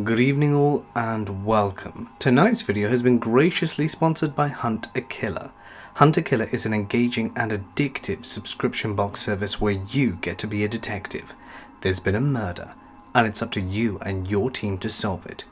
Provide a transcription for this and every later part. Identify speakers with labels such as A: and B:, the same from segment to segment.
A: Good evening all and welcome. Tonight's video has been graciously sponsored by Hunt a Killer. Hunt a Killer is an engaging and addictive subscription box service where you get to be a detective. There's been a murder and it's up to you and your team to solve it.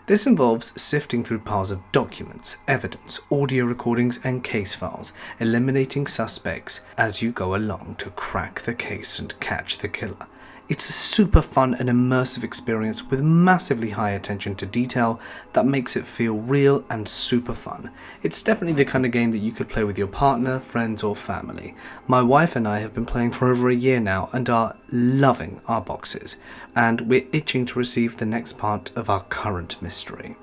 A: This involves sifting through piles of documents, evidence, audio recordings and case files, eliminating suspects as you go along to crack the case and catch the killer. It's a super fun and immersive experience with massively high attention to detail that makes it feel real and super fun. It's definitely the kind of game that you could play with your partner, friends or family. My wife and I have been playing for over a year now and are loving our boxes, and we're itching to receive the next part of our current mystery.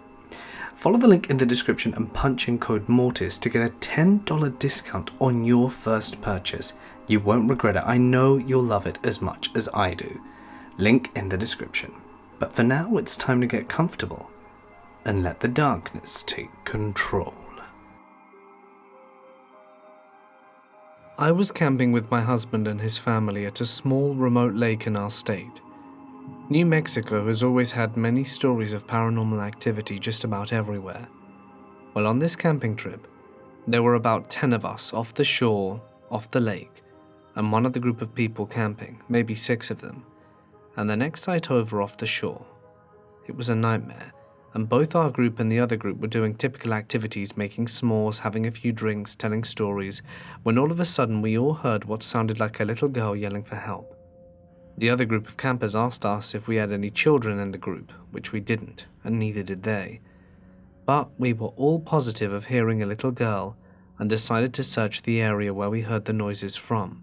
A: Follow the link in the description and punch in code Mortis to get a $10 discount on your first purchase. You won't regret it. I know you'll love it as much as I do. Link in the description. But for now, it's time to get comfortable and let the darkness take control. I was camping with my husband and his family at a small remote lake in our state. New Mexico has always had many stories of paranormal activity just about everywhere. Well, on this camping trip, there were about 10 of us off the shore, off the lake, and one other group of people camping, maybe 6 of them, and the next site over off the shore. It was a nightmare, and both our group and the other group were doing typical activities, making s'mores, having a few drinks, telling stories, when all of a sudden we all heard what sounded like a little girl yelling for help. The other group of campers asked us if we had any children in the group, which we didn't, and neither did they. But we were all positive of hearing a little girl and decided to search the area where we heard the noises from.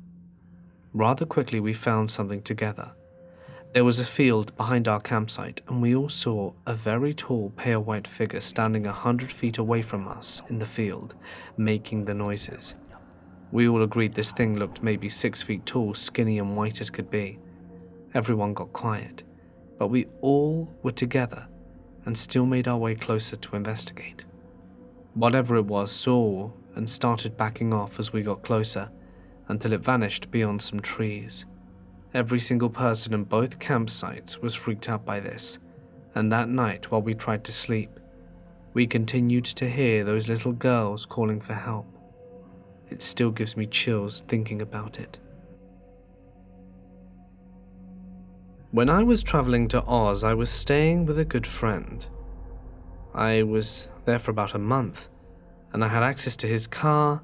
A: Rather quickly we found something together. There was a field behind our campsite and we all saw a very tall pale white figure standing 100 feet away from us in the field, making the noises. We all agreed this thing looked maybe 6 feet tall, skinny and white as could be. Everyone got quiet, but we all were together and still made our way closer to investigate. Whatever it was saw and started backing off as we got closer, until it vanished beyond some trees. Every single person in both campsites was freaked out by this, and that night while we tried to sleep, we continued to hear those little girls calling for help. It still gives me chills thinking about it. When I was traveling to Oz, I was staying with a good friend. I was there for about a month, and I had access to his car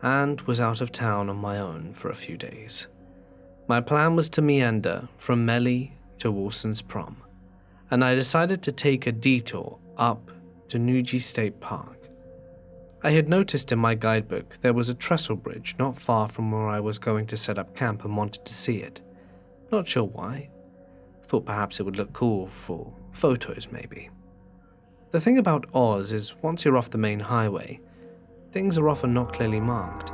A: and was out of town on my own for a few days. My plan was to meander from Melly to Wilson's Prom, and I decided to take a detour up to Nuji State Park. I had noticed in my guidebook there was a trestle bridge not far from where I was going to set up camp and wanted to see it. Not sure why. Thought perhaps it would look cool for photos maybe. The thing about Oz is once you're off the main highway, things are often not clearly marked.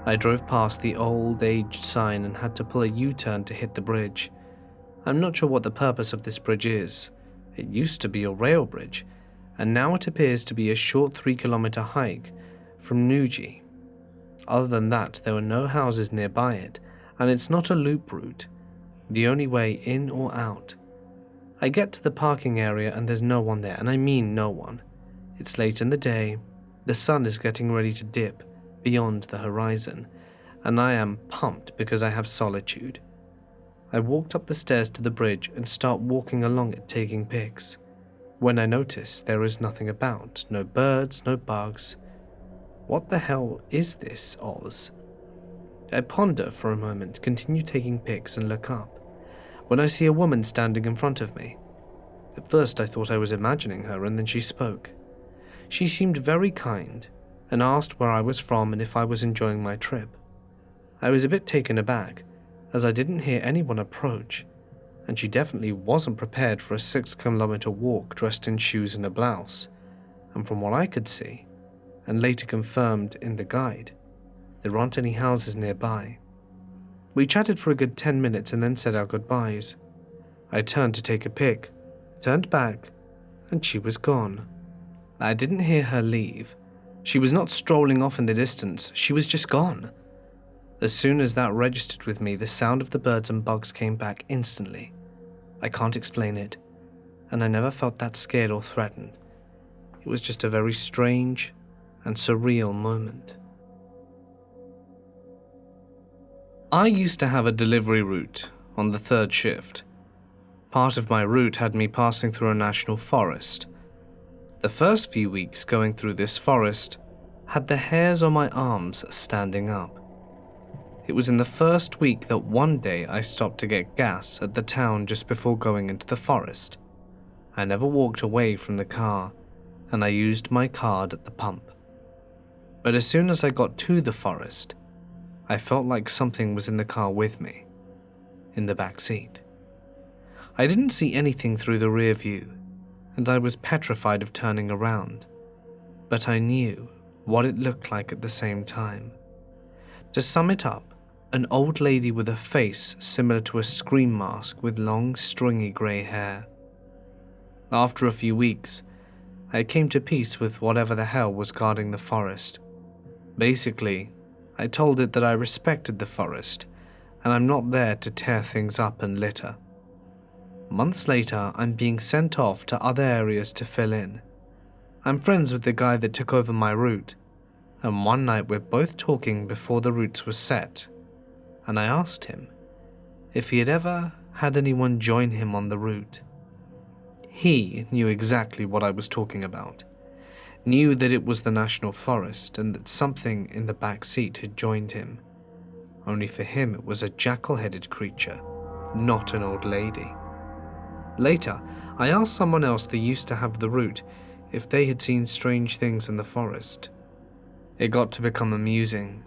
A: I drove past the old aged sign and had to pull a U-turn to hit the bridge. I'm not sure what the purpose of this bridge is. It used to be a rail bridge, and now it appears to be a short 3-kilometer hike from Nuji. Other than that, there were no houses nearby it, and it's not a loop route, the only way in or out. I get to the parking area and there's no one there, and I mean no one. It's late in the day. The sun is getting ready to dip beyond the horizon, and I am pumped because I have solitude. I walked up the stairs to the bridge and start walking along it taking pics, when I notice there is nothing about, no birds, no bugs. What the hell is this, Oz? I ponder for a moment, continue taking pics and look up, when I see a woman standing in front of me. At first I thought I was imagining her, and then she spoke. She seemed very kind and asked where I was from and if I was enjoying my trip. I was a bit taken aback, as I didn't hear anyone approach, and she definitely wasn't prepared for a 6-kilometer walk dressed in shoes and a blouse, and from what I could see, and later confirmed in the guide, there aren't any houses nearby. We chatted for a good 10 minutes and then said our goodbyes. I turned to take a pic, turned back, and she was gone. I didn't hear her leave. She was not strolling off in the distance, she was just gone. As soon as that registered with me, the sound of the birds and bugs came back instantly. I can't explain it. and I never felt that scared or threatened. It was just a very strange and surreal moment. I used to have a delivery route on the third shift. Part of my route had me passing through a national forest. The first few weeks going through this forest had the hairs on my arms standing up. It was in the first week that one day I stopped to get gas at the town just before going into the forest. I never walked away from the car, and I used my card at the pump. But as soon as I got to the forest, I felt like something was in the car with me, in the back seat. I didn't see anything through the rear view, and I was petrified of turning around, but I knew what it looked like at the same time. To sum it up, an old lady with a face similar to a scream mask with long, stringy grey hair. After a few weeks, I came to peace with whatever the hell was guarding the forest. Basically, I told it that I respected the forest, and I'm not there to tear things up and litter. Months later, I'm being sent off to other areas to fill in. I'm friends with the guy that took over my route, and one night we're both talking before the routes were set, and I asked him if he had ever had anyone join him on the route. He knew exactly what I was talking about, knew that it was the national forest and that something in the back seat had joined him. Only for him it was a jackal-headed creature, not an old lady. Later, I asked someone else that used to have the route if they had seen strange things in the forest. It got to become amusing,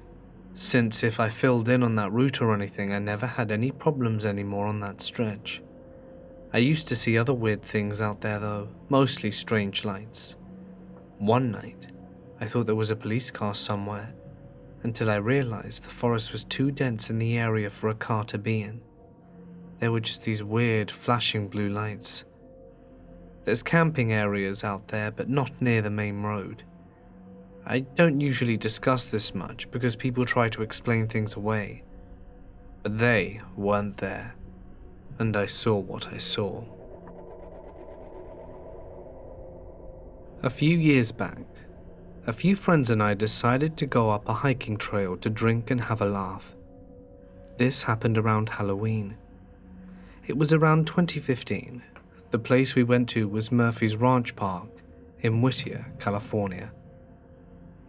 A: since if I filled in on that route or anything, I never had any problems anymore on that stretch. I used to see other weird things out there though, mostly strange lights. One night, I thought there was a police car somewhere, until I realized the forest was too dense in the area for a car to be in. There were just these weird flashing blue lights. There's camping areas out there, but not near the main road. I don't usually discuss this much because people try to explain things away, but they weren't there, and I saw what I saw. A few years back, a few friends and I decided to go up a hiking trail to drink and have a laugh. This happened around Halloween. It was around 2015. The place we went to was Murphy's Ranch Park in Whittier, California.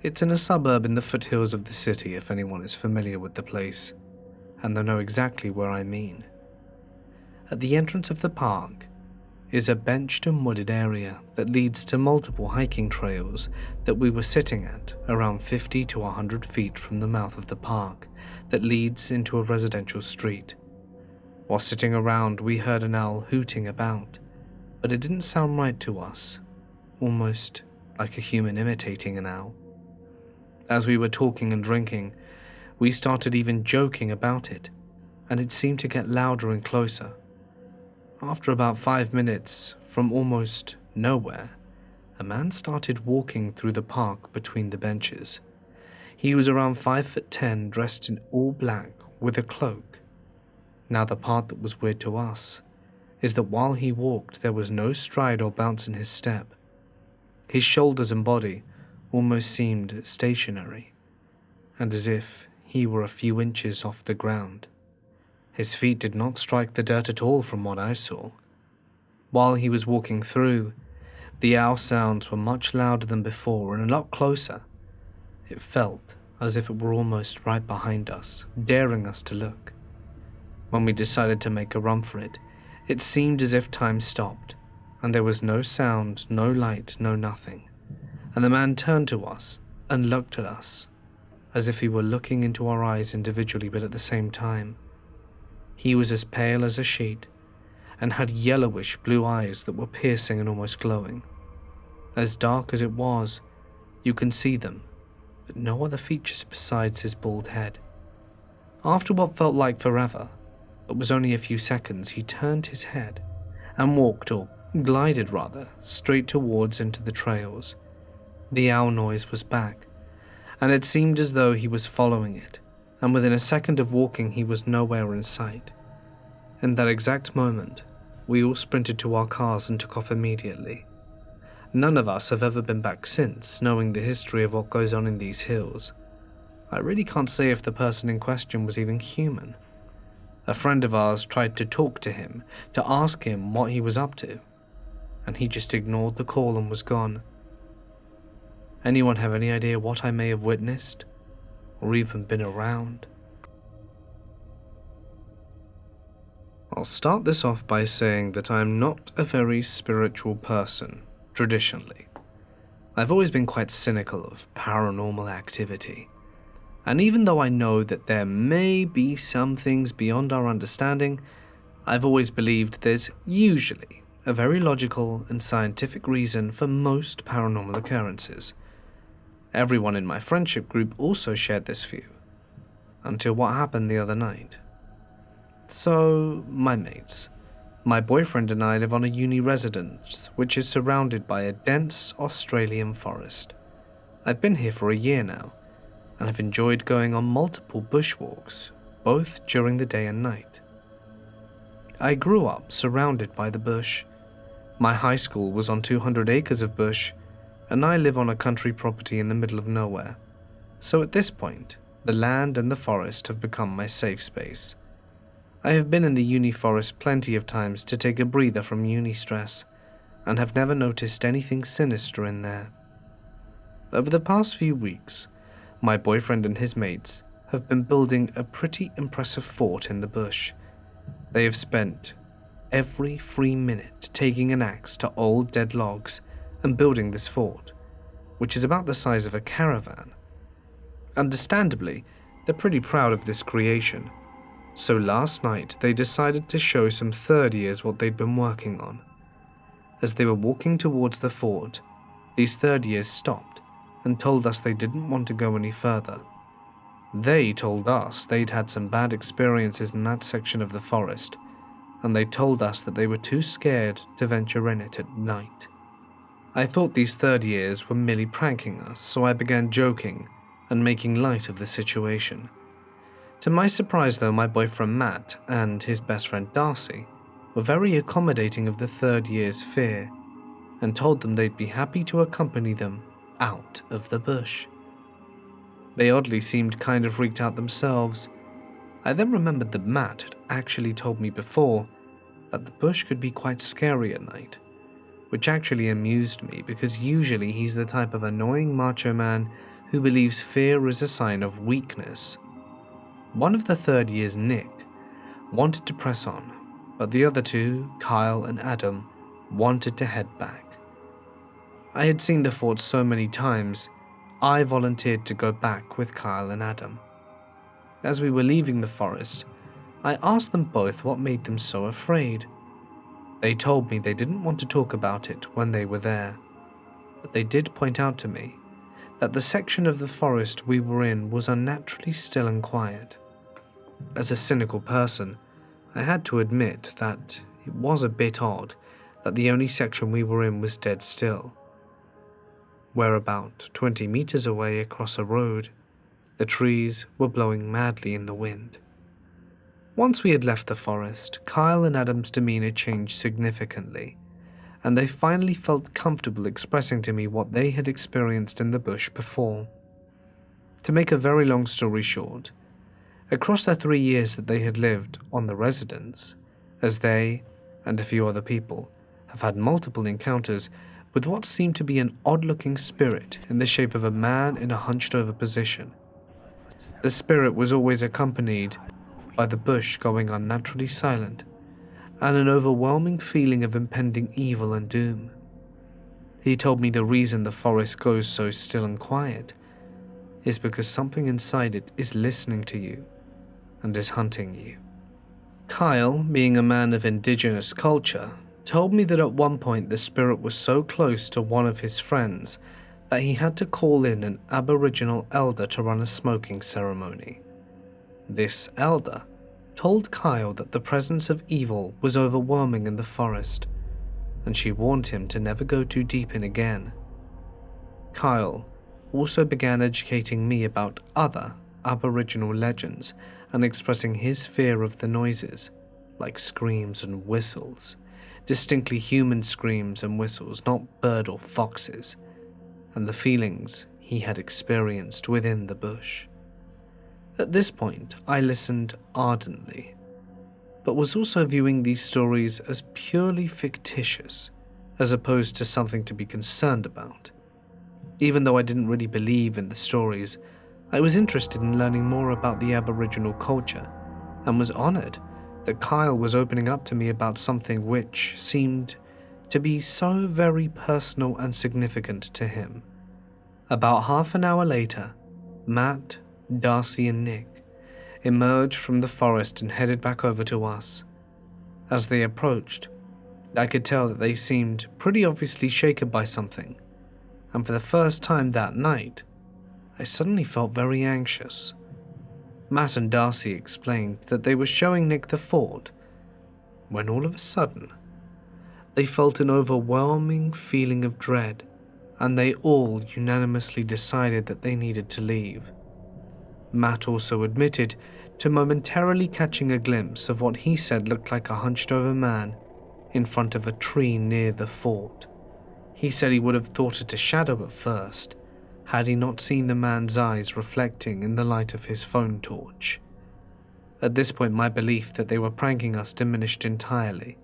A: It's in a suburb in the foothills of the city if anyone is familiar with the place, and they'll know exactly where I mean. At the entrance of the park is a benched and wooded area that leads to multiple hiking trails that we were sitting at around 50 to 100 feet from the mouth of the park that leads into a residential street. While sitting around, we heard an owl hooting about, but it didn't sound right to us, almost like a human imitating an owl. As we were talking and drinking, we started even joking about it, and it seemed to get louder and closer. After about 5 minutes, from almost nowhere, a man started walking through the park between the benches. He was around 5'10", dressed in all black with a cloak. Now the part that was weird to us is that while he walked, there was no stride or bounce in his step. His shoulders and body almost seemed stationary, and as if he were a few inches off the ground. His feet did not strike the dirt at all from what I saw. While he was walking through, the owl sounds were much louder than before and a lot closer. It felt as if it were almost right behind us, daring us to look. When we decided to make a run for it, it seemed as if time stopped, and there was no sound, no light, no nothing. And the man turned to us and looked at us, as if he were looking into our eyes individually but at the same time. He was as pale as a sheet, and had yellowish blue eyes that were piercing and almost glowing. As dark as it was, you can see them, but no other features besides his bald head. After what felt like forever, but was only a few seconds, he turned his head and walked, or glided rather, straight towards into the trails. The owl noise was back, and it seemed as though he was following it, and within a second of walking he was nowhere in sight. In that exact moment, we all sprinted to our cars and took off immediately. None of us have ever been back since, knowing the history of what goes on in these hills. I really can't say if the person in question was even human. A friend of ours tried to talk to him, to ask him what he was up to, and he just ignored the call and was gone. Anyone have any idea what I may have witnessed, or even been around? I'll start this off by saying that I'm not a very spiritual person, traditionally. I've always been quite cynical of paranormal activity. And even though I know that there may be some things beyond our understanding, I've always believed there's usually a very logical and scientific reason for most paranormal occurrences. Everyone in my friendship group also shared this view, until what happened the other night. So, my mates. My boyfriend and I live on a uni residence, which is surrounded by a dense Australian forest. I've been here for a year now, and have enjoyed going on multiple bushwalks, both during the day and night. I grew up surrounded by the bush. My high school was on 200 acres of bush, and I live on a country property in the middle of nowhere. So at this point, the land and the forest have become my safe space. I have been in the uni forest plenty of times to take a breather from uni stress, and have never noticed anything sinister in there. Over the past few weeks, my boyfriend and his mates have been building a pretty impressive fort in the bush. They have spent every free minute taking an axe to old dead logs and building this fort, which is about the size of a caravan. Understandably, they're pretty proud of this creation, so last night they decided to show some third years what they'd been working on. As they were walking towards the fort, these third years stopped and told us they didn't want to go any further. They told us they'd had some bad experiences in that section of the forest, and they told us that they were too scared to venture in it at night. I thought these third years were merely pranking us, so I began joking and making light of the situation. To my surprise though, my boyfriend Matt and his best friend Darcy were very accommodating of the third year's fear, and told them they'd be happy to accompany them out of the bush. They oddly seemed kind of freaked out themselves. I then remembered that Matt had actually told me before that the bush could be quite scary at night, which actually amused me because usually he's the type of annoying macho man who believes fear is a sign of weakness. One of the third years, Nick, wanted to press on, but the other two, Kyle and Adam, wanted to head back. I had seen the fort so many times, I volunteered to go back with Kyle and Adam. As we were leaving the forest, I asked them both what made them so afraid. They told me they didn't want to talk about it when they were there, but they did point out to me that the section of the forest we were in was unnaturally still and quiet. As a cynical person, I had to admit that it was a bit odd that the only section we were in was dead still. Where about 20 meters away across a road, the trees were blowing madly in the wind. Once we had left the forest, Kyle and Adam's demeanor changed significantly, and they finally felt comfortable expressing to me what they had experienced in the bush before. To make a very long story short, across the 3 years that they had lived on the residence, as they and a few other people have had multiple encounters with what seemed to be an odd-looking spirit in the shape of a man in a hunched-over position. The spirit was always accompanied by the bush going unnaturally silent and an overwhelming feeling of impending evil and doom. He told me the reason the forest goes so still and quiet is because something inside it is listening to you and is hunting you. Kyle, being a man of indigenous culture, told me that at one point the spirit was so close to one of his friends that he had to call in an Aboriginal elder to run a smoking ceremony. This elder told Kyle that the presence of evil was overwhelming in the forest, and she warned him to never go too deep in again. Kyle also began educating me about other Aboriginal legends and expressing his fear of the noises, like screams and whistles, distinctly human screams and whistles, not bird or foxes, and the feelings he had experienced within the bush. At this point, I listened ardently, but was also viewing these stories as purely fictitious, as opposed to something to be concerned about. Even though I didn't really believe in the stories, I was interested in learning more about the Aboriginal culture, and was honored that Kyle was opening up to me about something which seemed to be so very personal and significant to him. About half an hour later, Matt, Darcy, and Nick emerged from the forest and headed back over to us. As they approached, I could tell that they seemed pretty obviously shaken by something, and for the first time that night, I suddenly felt very anxious. Matt and Darcy explained that they were showing Nick the fort, when all of a sudden, they felt an overwhelming feeling of dread, and they all unanimously decided that they needed to leave. Matt also admitted to momentarily catching a glimpse of what he said looked like a hunched-over man in front of a tree near the fort. He said he would have thought it a shadow at first, had he not seen the man's eyes reflecting in the light of his phone torch. At this point, my belief that they were pranking us diminished entirely,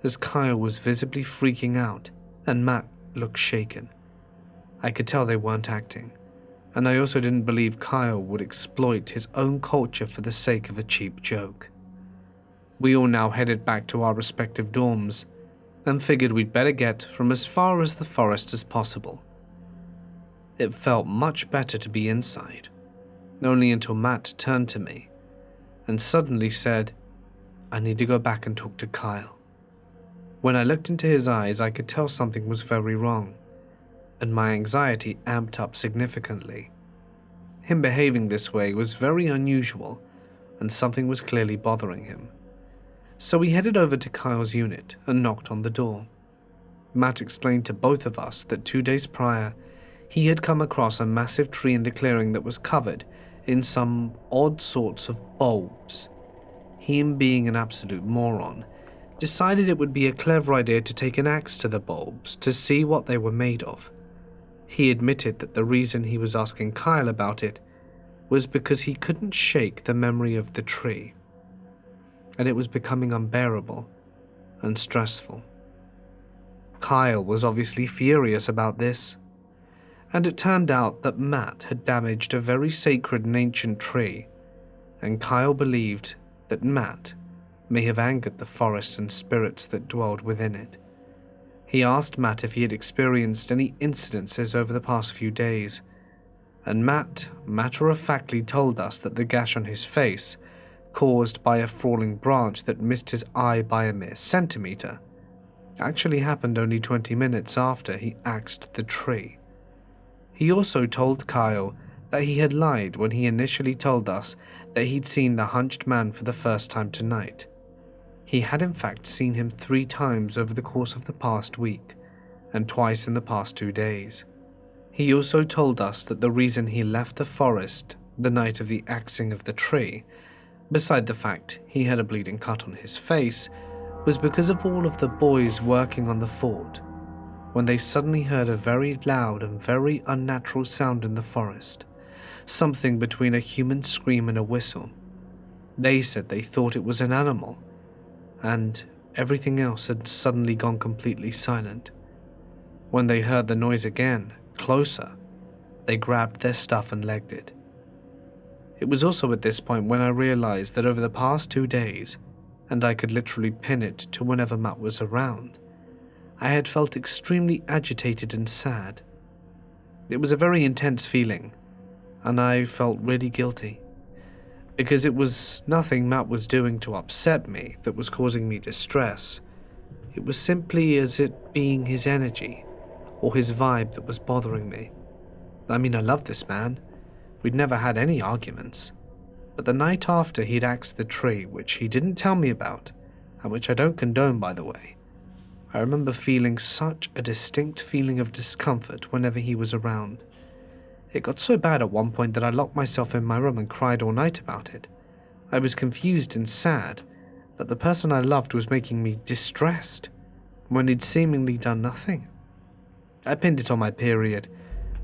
A: as Kyle was visibly freaking out and Matt looked shaken. I could tell they weren't acting, and I also didn't believe Kyle would exploit his own culture for the sake of a cheap joke. We all now headed back to our respective dorms, and figured we'd better get from as far as the forest as possible. It felt much better to be inside, only until Matt turned to me and suddenly said, "I need to go back and talk to Kyle." When I looked into his eyes, I could tell something was very wrong, and my anxiety amped up significantly. Him behaving this way was very unusual, and something was clearly bothering him. So we headed over to Kyle's unit and knocked on the door. Matt explained to both of us that 2 days prior, he had come across a massive tree in the clearing that was covered in some odd sorts of bulbs. Him, being an absolute moron, decided it would be a clever idea to take an axe to the bulbs to see what they were made of. He admitted that the reason he was asking Kyle about it was because he couldn't shake the memory of the tree, and it was becoming unbearable and stressful. Kyle was obviously furious about this, and it turned out that Matt had damaged a very sacred and ancient tree, and Kyle believed that Matt may have angered the forest and spirits that dwelled within it. He asked Matt if he had experienced any incidences over the past few days, and Matt matter-of-factly told us that the gash on his face, caused by a falling branch that missed his eye by a mere centimeter, actually happened only 20 minutes after he axed the tree. He also told Kyle that he had lied when he initially told us that he'd seen the hunched man for the first time tonight. He had in fact seen him 3 times over the course of the past week, and twice in the past 2 days. He also told us that the reason he left the forest the night of the axing of the tree, beside the fact he had a bleeding cut on his face, was because of all of the boys working on the fort, when they suddenly heard a very loud and very unnatural sound in the forest, something between a human scream and a whistle. They said they thought it was an animal, and everything else had suddenly gone completely silent. When they heard the noise again, closer, they grabbed their stuff and legged it. It was also at this point when I realized that over the past 2 days, and I could literally pin it to whenever Matt was around, I had felt extremely agitated and sad. It was a very intense feeling, and I felt really guilty, because it was nothing Matt was doing to upset me that was causing me distress. It was simply as it being his energy, or his vibe that was bothering me. I mean, I loved this man. We'd never had any arguments. But the night after he'd axed the tree, which he didn't tell me about, and which I don't condone by the way, I remember feeling such a distinct feeling of discomfort whenever he was around. It got so bad at one point that I locked myself in my room and cried all night about it. I was confused and sad that the person I loved was making me distressed. when he'd seemingly done nothing. I pinned it on my period,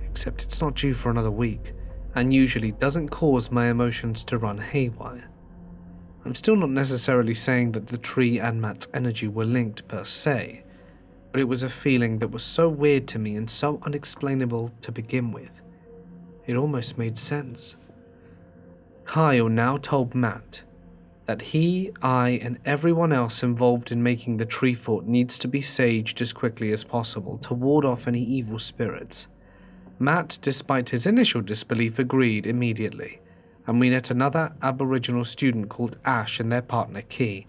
A: except it's not due for another week, and usually doesn't cause my emotions to run haywire. I'm still not necessarily saying that the tree and Matt's energy were linked per se, but it was a feeling that was so weird to me and so unexplainable to begin with. It almost made sense. Kyle now told Matt that he, I, and everyone else involved in making the tree fort needs to be saged as quickly as possible to ward off any evil spirits. Matt, despite his initial disbelief, agreed immediately, and we met another Aboriginal student called Ash and their partner Key,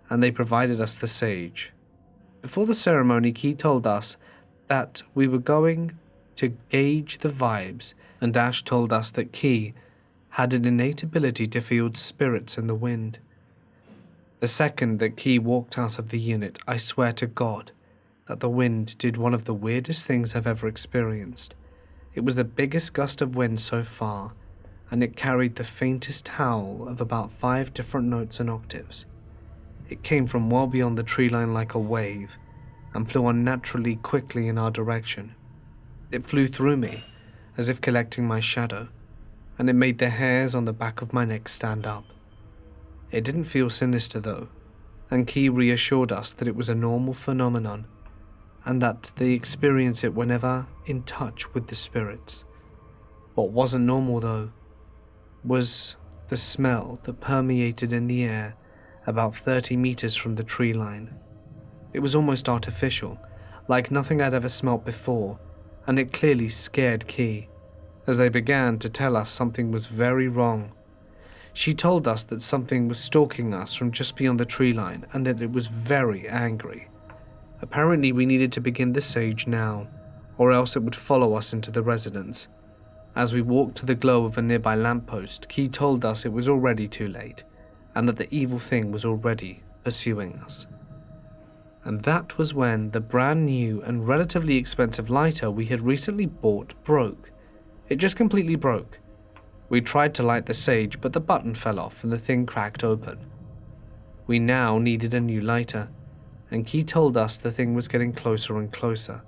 A: and they provided us the sage. Before the ceremony, Key told us that we were going to gauge the vibes, and Ash told us that Key had an innate ability to feel spirits in the wind. The second that Key walked out of the unit, I swear to God that the wind did one of the weirdest things I've ever experienced. It was the biggest gust of wind so far, and it carried the faintest howl of about 5 different notes and octaves. It came from well beyond the tree line like a wave, and flew unnaturally quickly in our direction. It flew through me, as if collecting my shadow, and it made the hairs on the back of my neck stand up. It didn't feel sinister though, and Key reassured us that it was a normal phenomenon, and that they experience it whenever in touch with the spirits. What wasn't normal though, was the smell that permeated in the air about 30 meters from the tree line. It was almost artificial, like nothing I'd ever smelt before, and it clearly scared Key, as they began to tell us something was very wrong. She told us that something was stalking us from just beyond the tree line and that it was very angry. Apparently we needed to begin the sage now, or else it would follow us into the residence. As we walked to the glow of a nearby lamppost, Key told us it was already too late, and that the evil thing was already pursuing us. And that was when the brand new and relatively expensive lighter we had recently bought broke. It just completely broke. We tried to light the sage, but the button fell off and the thing cracked open. We now needed a new lighter, and Key told us the thing was getting closer and closer.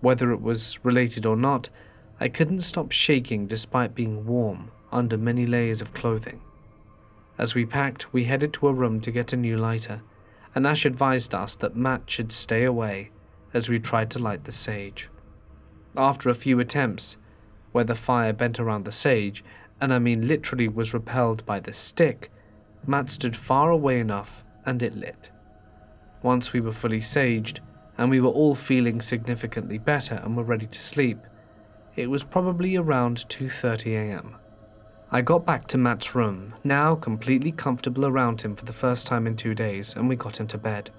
A: Whether it was related or not, I couldn't stop shaking despite being warm under many layers of clothing. As we packed, we headed to a room to get a new lighter, and Ash advised us that Matt should stay away as we tried to light the sage. After a few attempts, where the fire bent around the sage, and I mean literally was repelled by the stick, Matt stood far away enough and it lit. Once we were fully saged, and we were all feeling significantly better and were ready to sleep, it was probably around 2:30 a.m. I got back to Matt's room, now completely comfortable around him for the first time in 2 days, and we got into bed.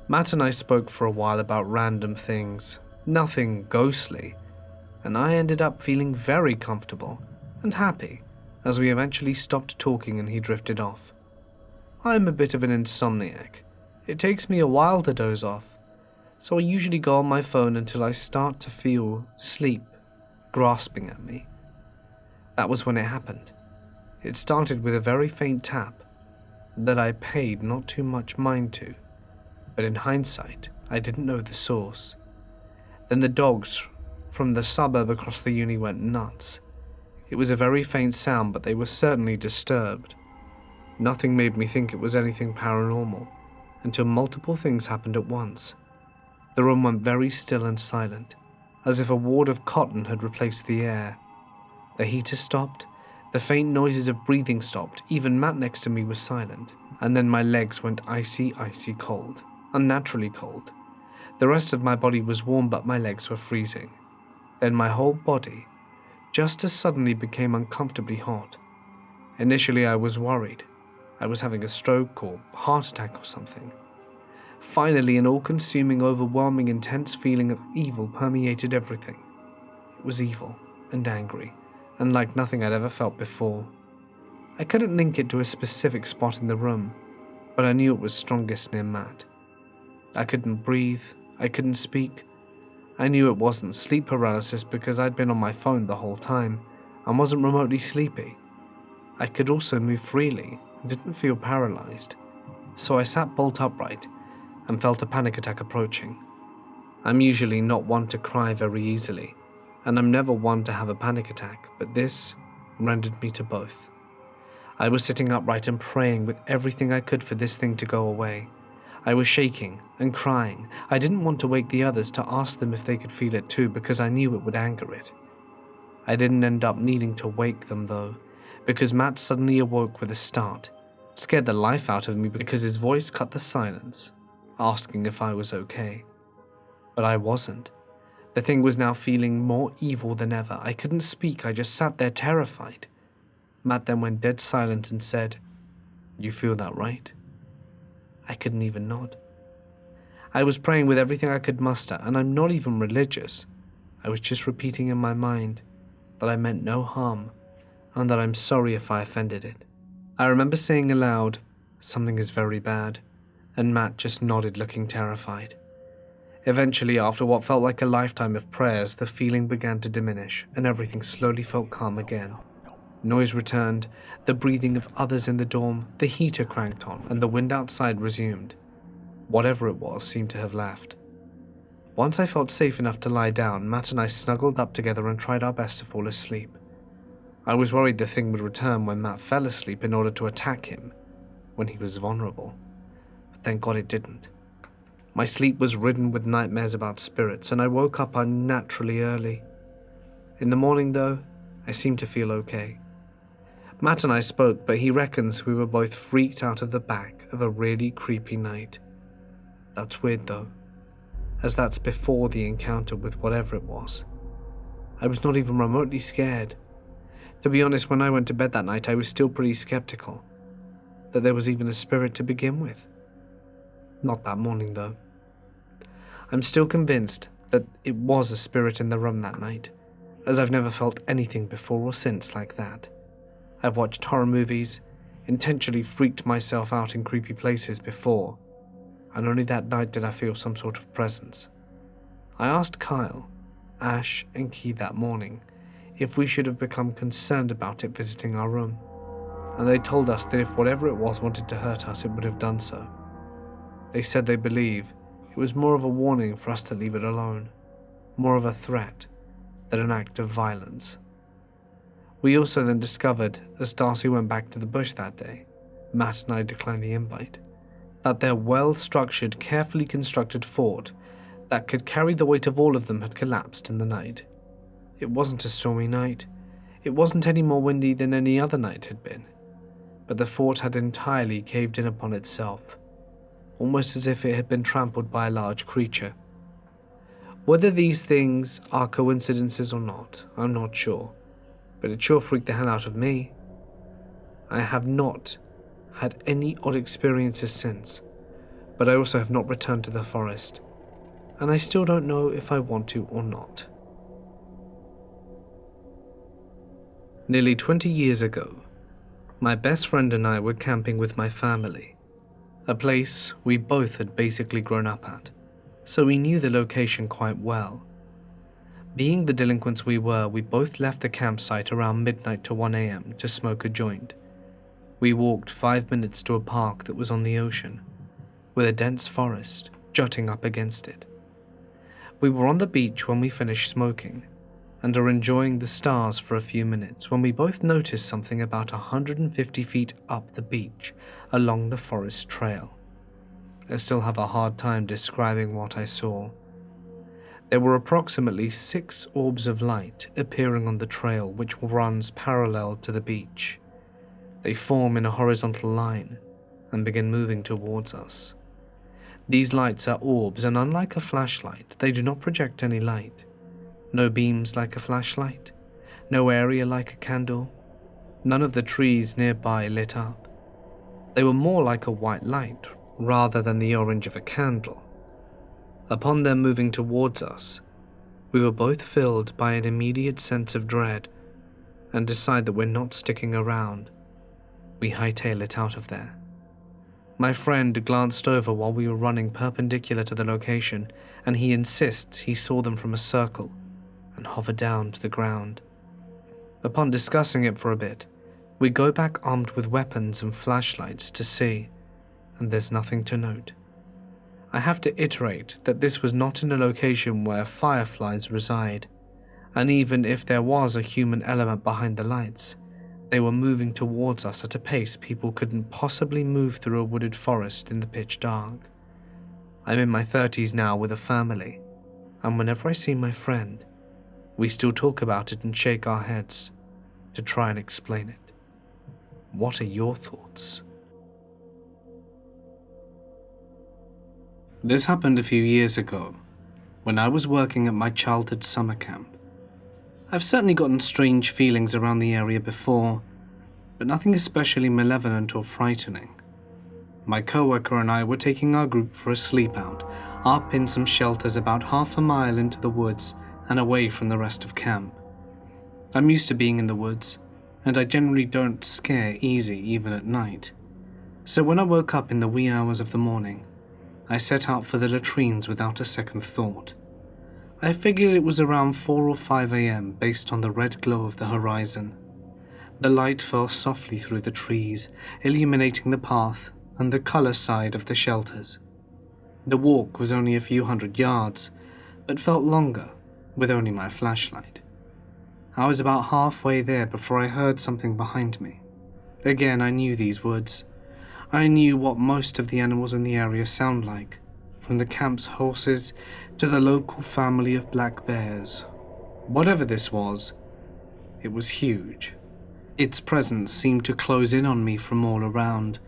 A: Matt and I spoke for a while about random things, nothing ghostly, and I ended up feeling very comfortable and happy as we eventually stopped talking and he drifted off. I'm a bit of an insomniac. It takes me a while to doze off, so I usually go on my phone until I start to feel sleep grasping at me. That was when it happened. It started with a very faint tap that I paid not too much mind to, but in hindsight, I didn't know the source. Then the dogs from the suburb across the uni went nuts. It was a very faint sound, but they were certainly disturbed. Nothing made me think it was anything paranormal, until multiple things happened at once. The room went very still and silent, as if a ward of cotton had replaced the air. The heater stopped, the faint noises of breathing stopped, even Matt next to me was silent, and then my legs went icy cold, unnaturally cold. The rest of my body was warm, but my legs were freezing. Then my whole body just as suddenly became uncomfortably hot. Initially I was worried. I was having a stroke or heart attack or something. Finally, an all-consuming, overwhelming, intense feeling of evil permeated everything. It was evil and angry, and like nothing I'd ever felt before. I couldn't link it to a specific spot in the room, but I knew it was strongest near Matt. I couldn't breathe, I couldn't speak. I knew it wasn't sleep paralysis because I'd been on my phone the whole time and wasn't remotely sleepy. I could also move freely and didn't feel paralyzed. So I sat bolt upright and felt a panic attack approaching. I'm usually not one to cry very easily, and I'm never one to have a panic attack, but this rendered me to both. I was sitting upright and praying with everything I could for this thing to go away. I was shaking and crying. I didn't want to wake the others to ask them if they could feel it too, because I knew it would anger it. I didn't end up needing to wake them though, because Matt suddenly awoke with a start. It scared the life out of me because his voice cut the silence, asking if I was okay. But I wasn't. The thing was now feeling more evil than ever. I couldn't speak, I just sat there terrified. Matt then went dead silent and said, "You feel that, right?" I couldn't even nod. I was praying with everything I could muster, and I'm not even religious. I was just repeating in my mind that I meant no harm, and that I'm sorry if I offended it. I remember saying aloud, "Something is very bad," and Matt just nodded, looking terrified. Eventually, after what felt like a lifetime of prayers, the feeling began to diminish, and everything slowly felt calm again. Noise returned, the breathing of others in the dorm, the heater cranked on, and the wind outside resumed. Whatever it was seemed to have left. Once I felt safe enough to lie down, Matt and I snuggled up together and tried our best to fall asleep. I was worried the thing would return when Matt fell asleep in order to attack him, when he was vulnerable. But thank God it didn't. My sleep was ridden with nightmares about spirits, and I woke up unnaturally early. In the morning, though, I seemed to feel okay. Matt and I spoke, but he reckons we were both freaked out of the back of a really creepy night. That's weird though, as that's before the encounter with whatever it was. I was not even remotely scared. To be honest, when I went to bed that night, I was still pretty skeptical that there was even a spirit to begin with. Not that morning though. I'm still convinced that it was a spirit in the room that night, as I've never felt anything before or since like that. I've watched horror movies, intentionally freaked myself out in creepy places before, and only that night did I feel some sort of presence. I asked Kyle, Ash, and Key that morning if we should have become concerned about it visiting our room, and they told us that if whatever it was wanted to hurt us, it would have done so. They said they believe it was more of a warning for us to leave it alone, more of a threat than an act of violence. We also then discovered, as Darcy went back to the bush that day, Matt and I declined the invite, that their well-structured, carefully constructed fort that could carry the weight of all of them had collapsed in the night. It wasn't a stormy night. It wasn't any more windy than any other night had been. But the fort had entirely caved in upon itself, almost as if it had been trampled by a large creature. Whether these things are coincidences or not, I'm not sure, but it sure freaked the hell out of me. I have not had any odd experiences since, but I also have not returned to the forest, and I still don't know if I want to or not. Nearly 20 years ago, my best friend and I were camping with my family, a place we both had basically grown up at, so we knew the location quite well. Being the delinquents we were, we both left the campsite around midnight to 1 a.m. to smoke a joint. We walked 5 minutes to a park that was on the ocean, with a dense forest jutting up against it. We were on the beach when we finished smoking, and are enjoying the stars for a few minutes when we both noticed something about 150 feet up the beach along the forest trail. I still have a hard time describing what I saw. There were approximately 6 orbs of light appearing on the trail which runs parallel to the beach. They form in a horizontal line and begin moving towards us. These lights are orbs, and unlike a flashlight, they do not project any light. No beams like a flashlight, no area like a candle, none of the trees nearby lit up. They were more like a white light rather than the orange of a candle. Upon them moving towards us, we were both filled by an immediate sense of dread and decide that we're not sticking around. We hightail it out of there. My friend glanced over while we were running perpendicular to the location, and he insists he saw them from a circle and hover down to the ground. Upon discussing it for a bit, we go back armed with weapons and flashlights to see, and there's nothing to note. I have to iterate that this was not in a location where fireflies reside, and even if there was a human element behind the lights, they were moving towards us at a pace people couldn't possibly move through a wooded forest in the pitch dark. I'm in my 30s now with a family, and whenever I see my friend, we still talk about it and shake our heads to try and explain it. What are your thoughts? This happened a few years ago, when I was working at my childhood summer camp. I've certainly gotten strange feelings around the area before, but nothing especially malevolent or frightening. My coworker and I were taking our group for a sleep out, up in some shelters about half a mile into the woods and away from the rest of camp. I'm used to being in the woods, and I generally don't scare easy even at night. So when I woke up in the wee hours of the morning, I set out for the latrines without a second thought. I figured it was around 4 or 5 a.m. based on the red glow of the horizon. The light fell softly through the trees, illuminating the path and the color side of the shelters. The walk was only a few hundred yards, but felt longer with only my flashlight. I was about halfway there before I heard something behind me. Again, I knew these woods. I knew what most of the animals in the area sound like, from the camp's horses to the local family of black bears. Whatever this was, it was huge. Its presence seemed to close in on me from all around,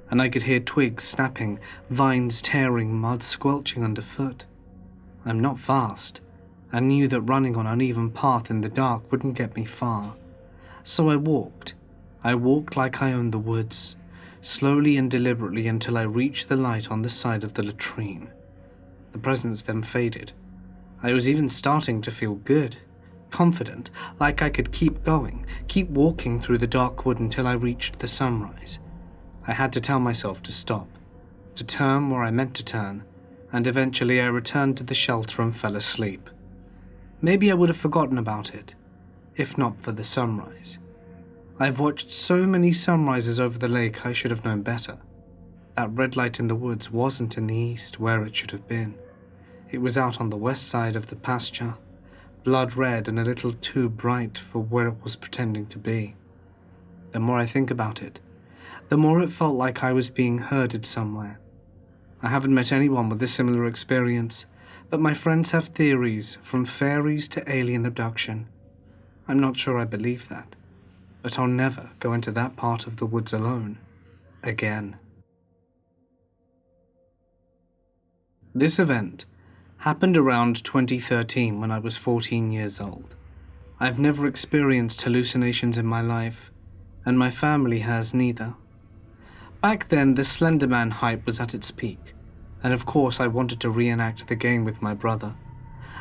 A: and I could hear twigs snapping, vines tearing, mud squelching underfoot. I'm not fast. I knew that running on an uneven path in the dark wouldn't get me far. So I walked. I walked like I owned the woods, slowly and deliberately until I reached the light on the side of the latrine. The presence then faded. I was even starting to feel good, confident, like I could keep going, keep walking through the dark wood until I reached the sunrise. I had to tell myself to stop, to turn where I meant to turn, and eventually I returned to the shelter and fell asleep. Maybe I would have forgotten about it, if not for the sunrise. I've watched so many sunrises over the lake I should have known better. That red light in the woods wasn't in the east where it should have been. It was out on the west side of the pasture, blood red and a little too bright for where it was pretending to be. The more I think about it, the more it felt like I was being herded somewhere. I haven't met anyone with a similar experience, but my friends have theories from fairies to alien abduction. I'm not sure I believe that, but I'll never go into that part of the woods alone again. This event happened around 2013 when I was 14 years old. I've never experienced hallucinations in my life, and my family has neither. Back then, the Slender Man hype was at its peak, and of course I wanted to reenact the game with my brother.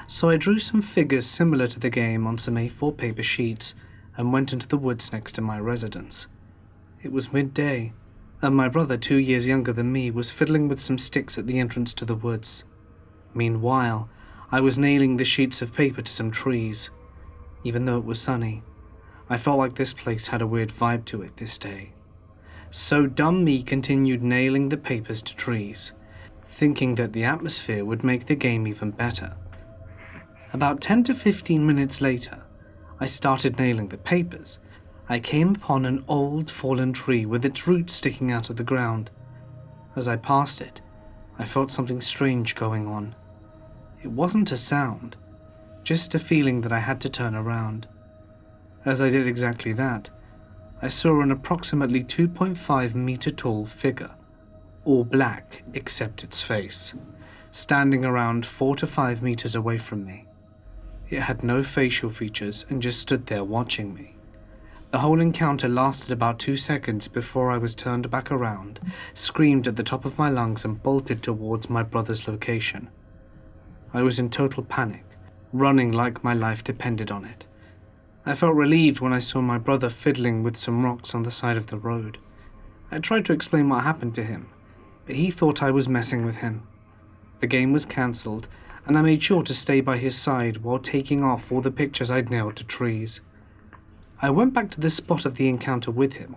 A: So I drew some figures similar to the game on some A4 paper sheets and went into the woods next to my residence. It was midday, and my brother, 2 years younger than me, was fiddling with some sticks at the entrance to the woods. Meanwhile, I was nailing the sheets of paper to some trees. Even though it was sunny, I felt like this place had a weird vibe to it this day. So dumb me continued nailing the papers to trees, thinking that the atmosphere would make the game even better. About 10 to 15 minutes later, I started nailing the papers. I came upon an old fallen tree with its roots sticking out of the ground. As I passed it, I felt something strange going on. It wasn't a sound, just a feeling that I had to turn around. As I did exactly that, I saw an approximately 2.5 meter tall figure, all black except its face, standing around 4 to 5 meters away from me. It had no facial features and just stood there watching me. The whole encounter lasted about 2 seconds before I was turned back around, screamed at the top of my lungs and bolted towards my brother's location. I was in total panic, running like my life depended on it. I felt relieved when I saw my brother fiddling with some rocks on the side of the road. I tried to explain what happened to him, but he thought I was messing with him. The game was cancelled, and I made sure to stay by his side while taking off all the pictures I'd nailed to trees. I went back to the spot of the encounter with him,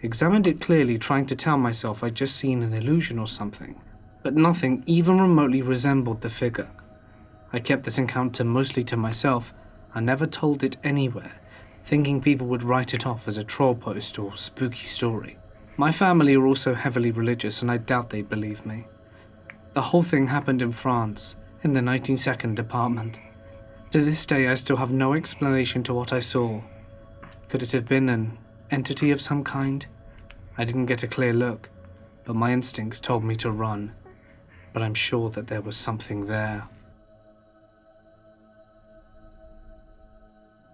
A: examined it clearly, trying to tell myself I'd just seen an illusion or something, but nothing even remotely resembled the figure. I kept this encounter mostly to myself. I never told it anywhere, thinking people would write it off as a troll post or spooky story. My family are also heavily religious, and I doubt they'd believe me. The whole thing happened in France, in the 92nd apartment. To this day, I still have no explanation to what I saw. Could it have been an entity of some kind? I didn't get a clear look, but my instincts told me to run. But I'm sure that there was something there.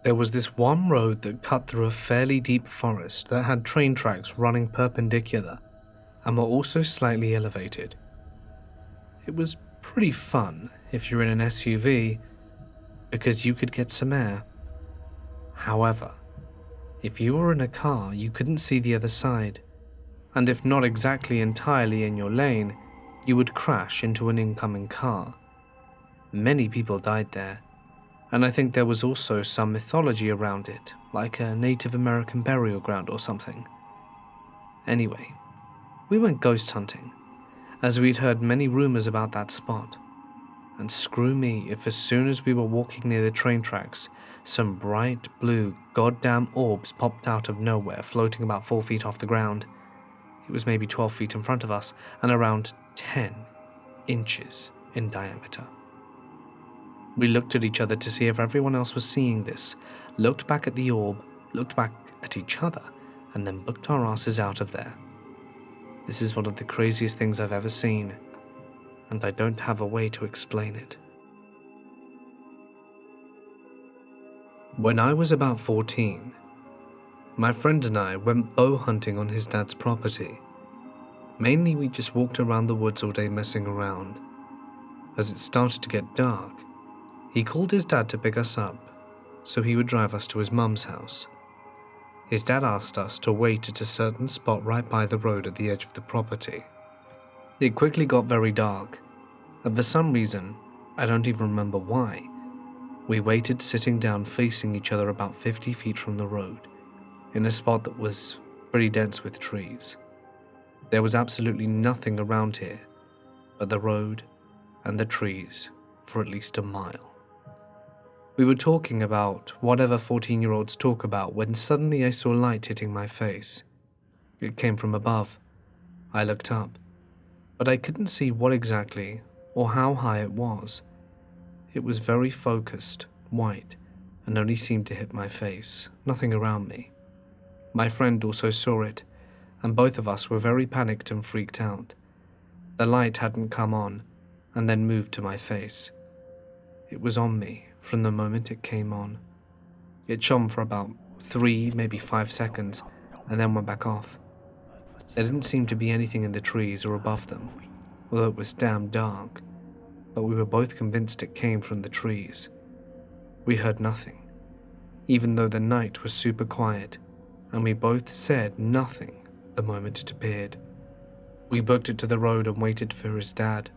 A: There was this one road that cut through a fairly deep forest that had train tracks running perpendicular and were also slightly elevated. It was pretty fun if you're in an SUV because you could get some air. However, if you were in a car, you couldn't see the other side, and if not exactly entirely in your lane, you would crash into an incoming car. Many people died there, and I think there was also some mythology around it, like a Native American burial ground or something. Anyway, we went ghost hunting, as we'd heard many rumors about that spot. And screw me if as soon as we were walking near the train tracks, some bright blue goddamn orbs popped out of nowhere, floating about 4 feet off the ground. It was maybe 12 feet in front of us and around 10 inches in diameter. We looked at each other to see if everyone else was seeing this, looked back at the orb, looked back at each other, and then booked our asses out of there. This is one of the craziest things I've ever seen, and I don't have a way to explain it. When I was about 14, my friend and I went bow hunting on his dad's property. Mainly we just walked around the woods all day messing around. As it started to get dark, he called his dad to pick us up, so he would drive us to his mum's house. His dad asked us to wait at a certain spot right by the road at the edge of the property. It quickly got very dark, and for some reason, I don't even remember why, we waited sitting down facing each other about 50 feet from the road, in a spot that was pretty dense with trees. There was absolutely nothing around here but the road and the trees for at least a mile. We were talking about whatever 14-year-olds talk about when suddenly I saw light hitting my face. It came from above. I looked up, but I couldn't see what exactly or how high it was. It was very focused, white, and only seemed to hit my face, nothing around me. My friend also saw it, and both of us were very panicked and freaked out. The light hadn't come on, and then moved to my face. It was on me from the moment it came on. It shone for about 3, maybe 5 seconds, and then went back off. There didn't seem to be anything in the trees or above them, although it was damn dark, but we were both convinced it came from the trees. We heard nothing, even though the night was super quiet, and we both said nothing the moment it appeared. We booked it to the road and waited for his dad.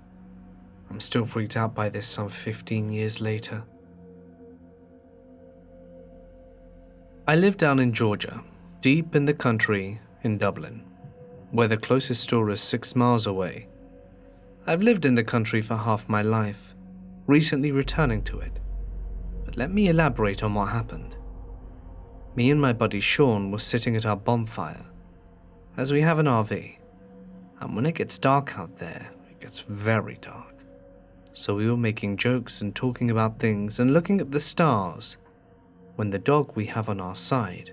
A: I'm still freaked out by this some 15 years later. I live down in Georgia, deep in the country in Dublin, where the closest store is 6 miles away. I've lived in the country for half my life, recently returning to it. But let me elaborate on what happened. Me and my buddy Sean were sitting at our bonfire, as we have an RV, and when it gets dark out there, it gets very dark. So we were making jokes and talking about things and looking at the stars, when the dog we have on our side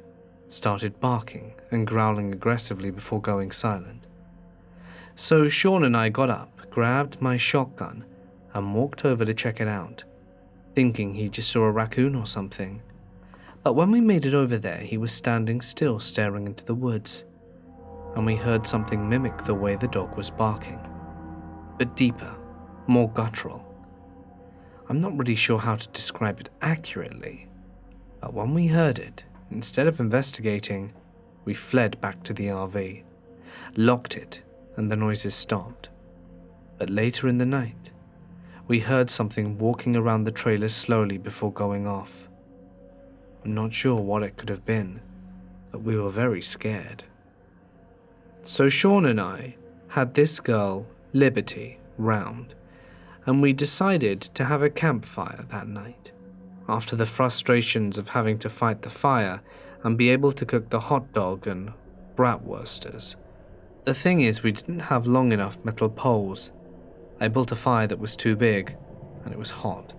A: started barking and growling aggressively before going silent. So Sean and I got up, grabbed my shotgun, and walked over to check it out, thinking he just saw a raccoon or something. But when we made it over there, he was standing still staring into the woods, and we heard something mimic the way the dog was barking, but deeper, more guttural. I'm not really sure how to describe it accurately, but when we heard it, instead of investigating, we fled back to the RV, locked it, and the noises stopped. But later in the night, we heard something walking around the trailer slowly before going off. I'm not sure what it could have been, but we were very scared. So Sean and I had this girl, Liberty, round, and we decided to have a campfire that night, after the frustrations of having to fight the fire and be able to cook the hot dog and bratwursters. The thing is, we didn't have long enough metal poles. I built a fire that was too big, and it was hot.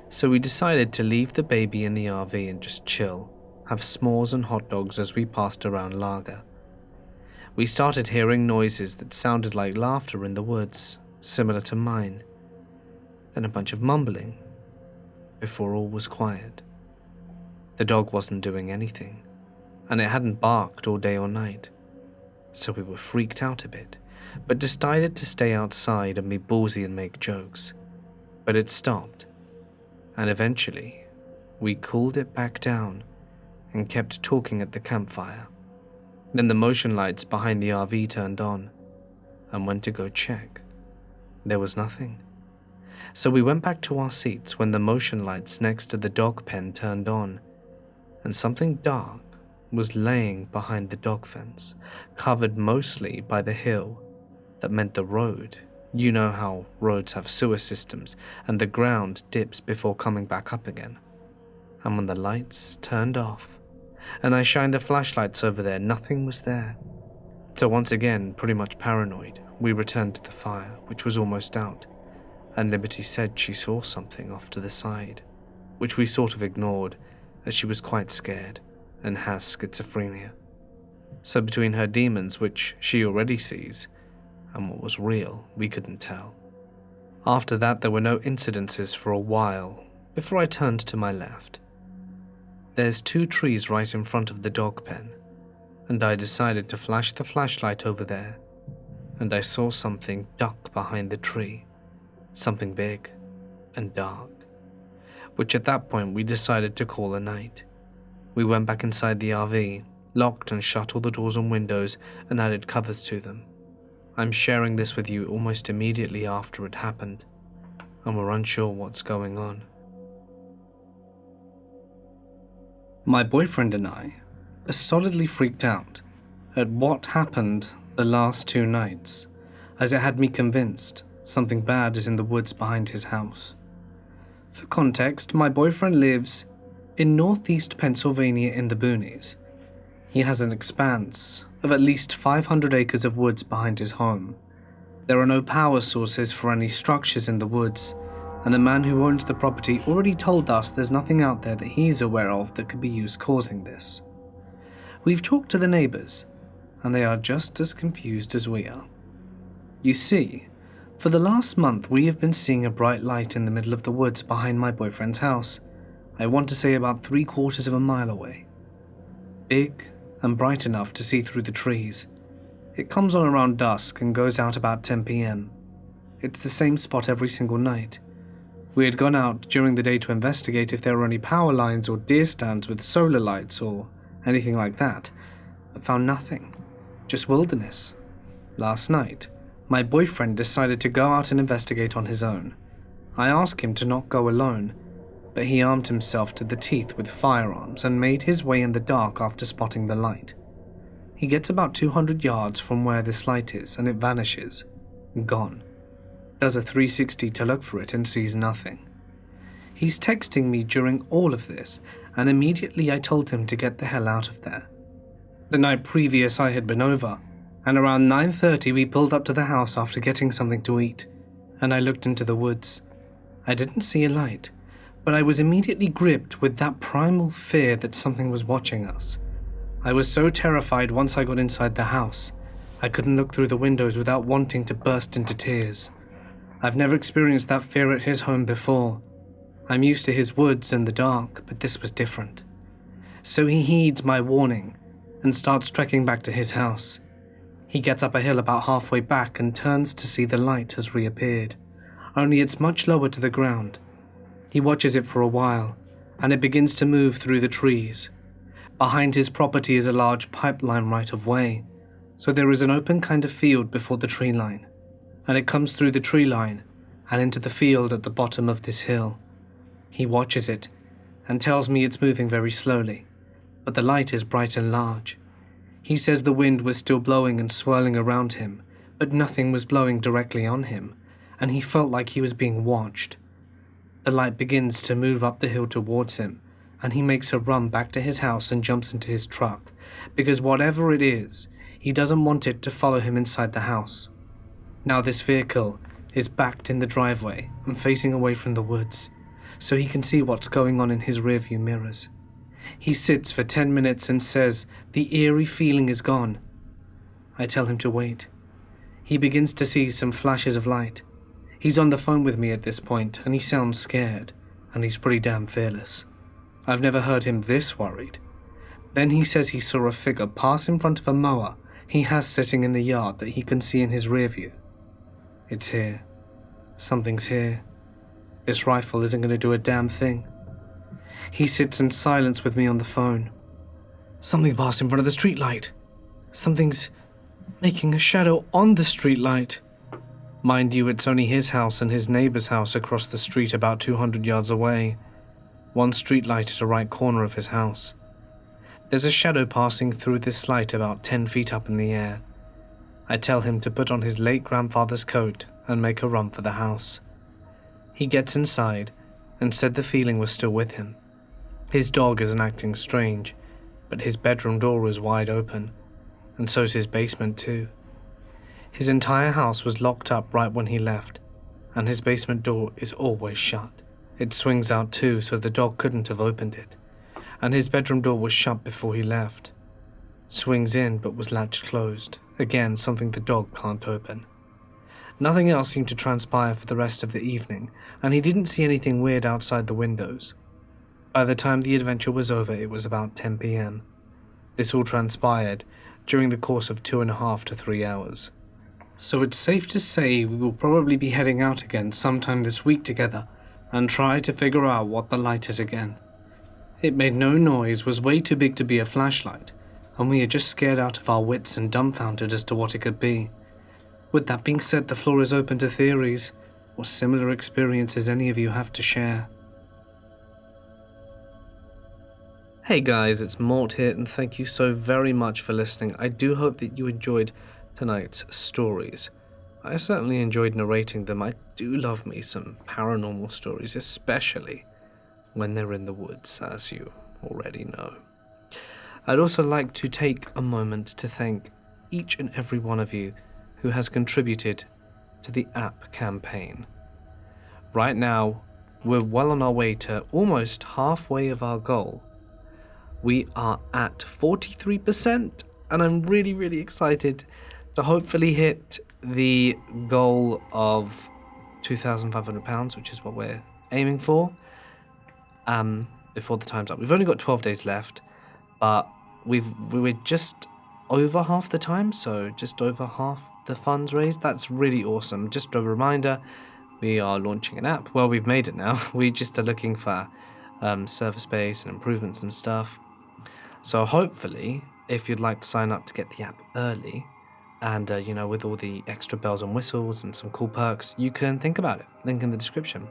A: So we decided to leave the baby in the RV and just chill, have s'mores and hot dogs as we passed around Lager. We started hearing noises that sounded like laughter in the woods, similar to mine. Then a bunch of mumbling, before all was quiet. The dog wasn't doing anything, and it hadn't barked all day or night. So we were freaked out a bit, but decided to stay outside and be ballsy and make jokes. But it stopped, and eventually, we cooled it back down and kept talking at the campfire. Then the motion lights behind the RV turned on, and went to go check. There was nothing. So we went back to our seats when the motion lights next to the dog pen turned on, and something dark was laying behind the dog fence, covered mostly by the hill. That meant the road. You know how roads have sewer systems, and the ground dips before coming back up again. And when the lights turned off, and I shined the flashlights over there, nothing was there. So once again, pretty much paranoid, we returned to the fire, which was almost out, and Liberty said she saw something off to the side, which we sort of ignored, as she was quite scared and has schizophrenia. So between her demons, which she already sees, and what was real, we couldn't tell. After that, there were no incidences for a while, before I turned to my left. There's 2 trees right in front of the dog pen, and I decided to flash the flashlight over there, and I saw something duck behind the tree, something big and dark, which at that point we decided to call a night. We went back inside the RV, locked and shut all the doors and windows, and added covers to them. I'm sharing this with you almost immediately after it happened, and we're unsure what's going on. My boyfriend and I are solidly freaked out at what happened the last 2 nights, as it had me convinced something bad is in the woods behind his house. For context, my boyfriend lives in northeast Pennsylvania in the boonies. He has an expanse of at least 500 acres of woods behind his home. There are no power sources for any structures in the woods, and the man who owns the property already told us there's nothing out there that he's aware of that could be used causing this. We've talked to the neighbors, and they are just as confused as we are. You see, for the last month we have been seeing a bright light in the middle of the woods behind my boyfriend's house. I want to say about 3/4 of a mile away. Big and bright enough to see through the trees. It comes on around dusk and goes out about 10 p.m. It's the same spot every single night. We had gone out during the day to investigate if there were any power lines or deer stands with solar lights or anything like that, but found nothing, just wilderness. Last night, my boyfriend decided to go out and investigate on his own. I asked him to not go alone, but he armed himself to the teeth with firearms and made his way in the dark after spotting the light. He gets about 200 yards from where this light is and it vanishes. Gone. Does a 360 to look for it and sees nothing. He's texting me during all of this, and immediately I told him to get the hell out of there. The night previous I had been over, and around 9:30 we pulled up to the house after getting something to eat, and I looked into the woods. I didn't see a light, but I was immediately gripped with that primal fear that something was watching us. I was so terrified once I got inside the house, I couldn't look through the windows without wanting to burst into tears. I've never experienced that fear at his home before. I'm used to his woods and the dark, but this was different. So he heeds my warning and starts trekking back to his house. He gets up a hill about halfway back and turns to see the light has reappeared, only it's much lower to the ground. He watches it for a while, and it begins to move through the trees. Behind his property is a large pipeline right-of-way, so there is an open kind of field before the tree line, and it comes through the tree line and into the field at the bottom of this hill. He watches it and tells me it's moving very slowly, but the light is bright and large. He says the wind was still blowing and swirling around him, but nothing was blowing directly on him, and he felt like he was being watched. The light begins to move up the hill towards him, and he makes a run back to his house and jumps into his truck, because whatever it is, he doesn't want it to follow him inside the house. Now this vehicle is backed in the driveway and facing away from the woods, so he can see what's going on in his rearview mirrors. He sits for 10 minutes and says the eerie feeling is gone. I tell him to wait. He begins to see some flashes of light. He's on the phone with me at this point, and he sounds scared, and he's pretty damn fearless. I've never heard him this worried. Then he says he saw a figure pass in front of a mower he has sitting in the yard that he can see in his rear view. It's here. Something's here. This rifle isn't going to do a damn thing. He sits in silence with me on the phone. Something passed in front of the streetlight. Something's making a shadow on the streetlight. Mind you, it's only his house and his neighbor's house across the street about 200 yards away. One streetlight at the right corner of his house. There's a shadow passing through this light about 10 feet up in the air. I tell him to put on his late grandfather's coat and make a run for the house. He gets inside and said the feeling was still with him. His dog isn't acting strange, but his bedroom door is wide open, and so's his basement too. His entire house was locked up right when he left, and his basement door is always shut. It swings out too, so the dog couldn't have opened it, and his bedroom door was shut before he left. Swings in but was latched closed, again something the dog can't open. Nothing else seemed to transpire for the rest of the evening, and he didn't see anything weird outside the windows. By the time the adventure was over, it was about 10 p.m. This all transpired during the course of 2.5 to 3 hours. So it's safe to say we will probably be heading out again sometime this week together and try to figure out what the light is again. It made no noise, was way too big to be a flashlight, and we are just scared out of our wits and dumbfounded as to what it could be. With that being said, the floor is open to theories or similar experiences any of you have to share. Hey guys, it's Mort here, and thank you so very much for listening. I do hope that you enjoyed tonight's stories. I certainly enjoyed narrating them. I do love me some paranormal stories, especially when they're in the woods, as you already know. I'd also like to take a moment to thank each and every one of you who has contributed to the app campaign. Right now, we're well on our way to almost halfway of our goal. We are at 43%, and I'm really, really excited to hopefully hit the goal of £2,500, which is what we're aiming for, before the time's up. We've only got 12 days left, but we're just over half the time, so just over half the funds raised. That's really awesome. Just a reminder, we are launching an app. Well, we've made it now. We just are looking for server space and improvements and stuff. So hopefully, if you'd like to sign up to get the app early, and with all the extra bells and whistles and some cool perks, you can think about it. Link in the description.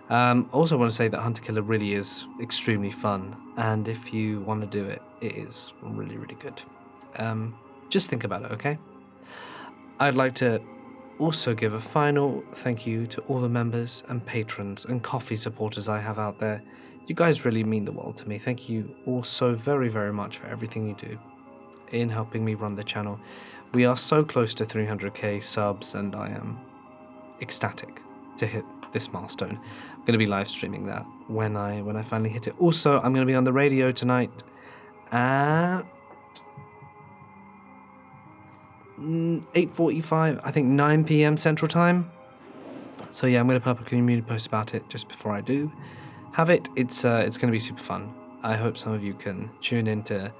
A: Also want to say that Hunter Killer really is extremely fun, and if you want to do it, it is really, really good. Just think about it, okay? I'd like to also give a final thank you to all the members and patrons and coffee supporters I have out there. You guys really mean the world to me. Thank you all so very, very much for everything you do in helping me run the channel. We are so close to 300k subs, and I am ecstatic to hit this milestone. I'm going to be live streaming that when I finally hit it. Also, I'm going to be on the radio tonight at 8:45, I think 9 p.m. Central Time. So yeah, I'm going to put up a community post about it just before I do have it. It's going to be super fun. I hope some of you can tune in to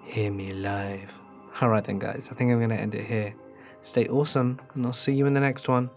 A: hear me live. Alright then guys, I think I'm going to end it here. Stay awesome, and I'll see you in the next one.